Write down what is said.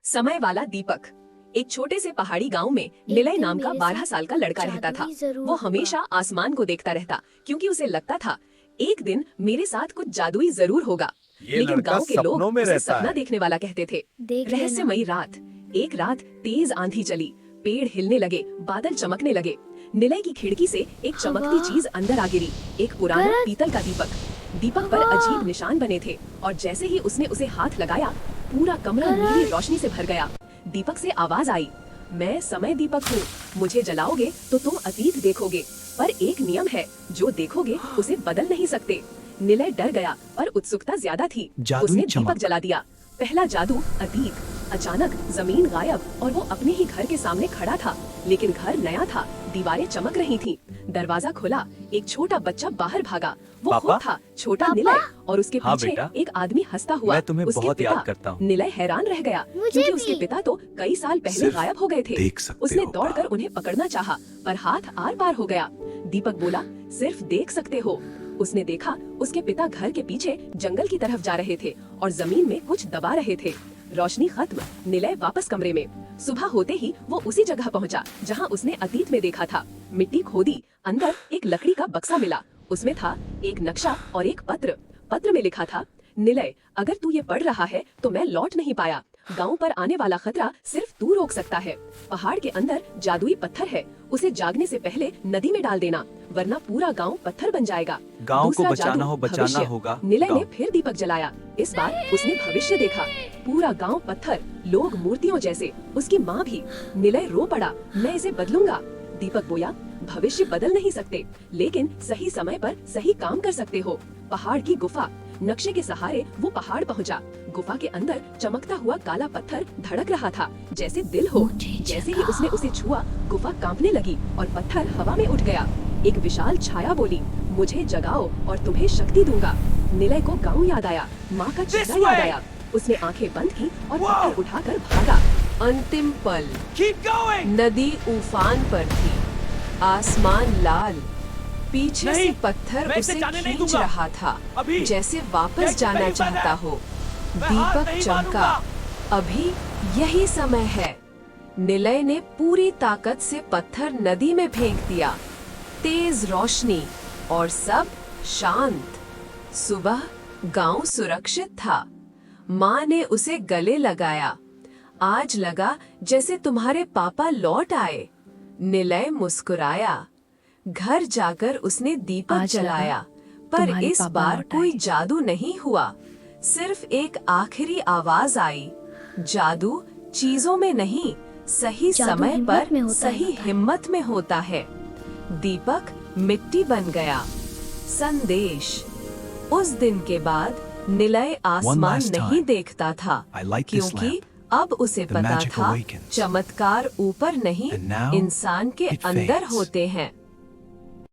समय वाला दीपक। एक छोटे से पहाड़ी गांव में निलय नाम का 12 साल का लड़का रहता था। वो हमेशा आसमान को देखता रहता क्योंकि उसे लगता था एक दिन मेरे साथ कुछ जादुई जरूर होगा। लेकिन गांव के लोग उसे सपना देखने वाला कहते थे। रहस्यमयी रात। एक रात तेज आंधी चली, पेड़ हिलने लगे, बादल चमकने लगे। निलय की खिड़की से एक चमकती चीज अंदर आ गिरी, एक पुराना पीतल का दीपक। दीपक पर अजीब निशान बने थे और जैसे ही उसने उसे हाथ लगाया पूरा कमरा नीली रोशनी से भर गया। दीपक से आवाज आई, मैं समय दीपक हूँ, मुझे जलाओगे तो तुम अतीत देखोगे, पर एक नियम है, जो देखोगे उसे बदल नहीं सकते। निलय डर गया पर उत्सुकता ज्यादा थी। उसने दीपक जला दिया। पहला जादू अतीत। अचानक जमीन गायब और वो अपने ही घर के सामने खड़ा था, लेकिन घर नया था, दीवारें चमक रही थीं। दरवाजा खुला, एक छोटा बच्चा बाहर भागा। वो खुद था, छोटा निलय, और उसके पीछे एक आदमी हंसता हुआ। मैं तुम्हें बहुत याद करता हूँ। निलय हैरान रह गया क्योंकि उसके पिता तो कई साल पहले गायब हो गए थे। उसने दौड़कर उन्हें पकड़ना चाहा, पर हाथ आर पार हो गया। दीपक बोला, सिर्फ देख सकते हो। उसने देखा उसके पिता घर के पीछे जंगल की तरफ जा रहे थे और जमीन में कुछ दबा रहे थे। रोशनी खत्म, निलय वापस कमरे में। सुबह होते ही वो उसी जगह पहुंचा जहां उसने अतीत में देखा था। मिट्टी खोदी, अंदर एक लकड़ी का बक्सा मिला। उसमें था एक नक्शा और एक पत्र। पत्र में लिखा था, निलय, अगर तू ये पढ़ रहा है तो मैं लौट नहीं पाया। गांव पर आने वाला खतरा सिर्फ तू रोक सकता है। पहाड़ के अंदर जादुई पत्थर है, उसे जागने से पहले नदी में डाल देना, वरना पूरा गांव पत्थर बन जाएगा। गांव को बचाना होगा। निलय ने फिर दीपक जलाया। इस बार उसने भविष्य देखा। पूरा गांव पत्थर, लोग मूर्तियों जैसे, उसकी माँ भी। निलय रो पड़ा, मैं इसे बदलूंगा। दीपक बोला, भविष्य बदल नहीं सकते, लेकिन सही समय पर सही काम कर सकते हो। पहाड़ की गुफा। नक्शे के सहारे वो पहाड़ पहुंचा। गुफा के अंदर चमकता हुआ काला पत्थर धड़क रहा था, जैसे दिल हो। जैसे ही उसने उसे छुआ, गुफा कांपने लगी और पत्थर हवा में उठ गया। एक विशाल छाया बोली, मुझे जगाओ और तुम्हें शक्ति दूंगा। निलय को गाँव याद आया, माँ का चेहरा याद आया। उसने आंखें बंद की और पत्थर उठाकर भागा। अंतिम पल। नदी उफान पर थी, आसमान लाल, पीछे से पत्थर उसे खींच रहा था, जैसे वापस जाना चाहता हो। दीपक चमका, अभी यही समय है। निलय ने पूरी ताकत से पत्थर नदी में फेंक दिया। तेज रोशनी और सब शांत। सुबह गांव सुरक्षित था। माँ ने उसे गले लगाया। आज लगा जैसे तुम्हारे पापा लौट आए। निलय मुस्कुराया। घर जाकर उसने दीपक जलाया, पर इस बार कोई जादू नहीं हुआ। सिर्फ एक आखिरी आवाज आई, जादू चीजों में नहीं, सही समय पर सही हिम्मत में होता है। दीपक मिट्टी बन गया। संदेश। उस दिन के बाद निलय आसमान नहीं देखता था, क्योंकि अब उसे पता था चमत्कार ऊपर नहीं, इंसान के अंदर होते हैं।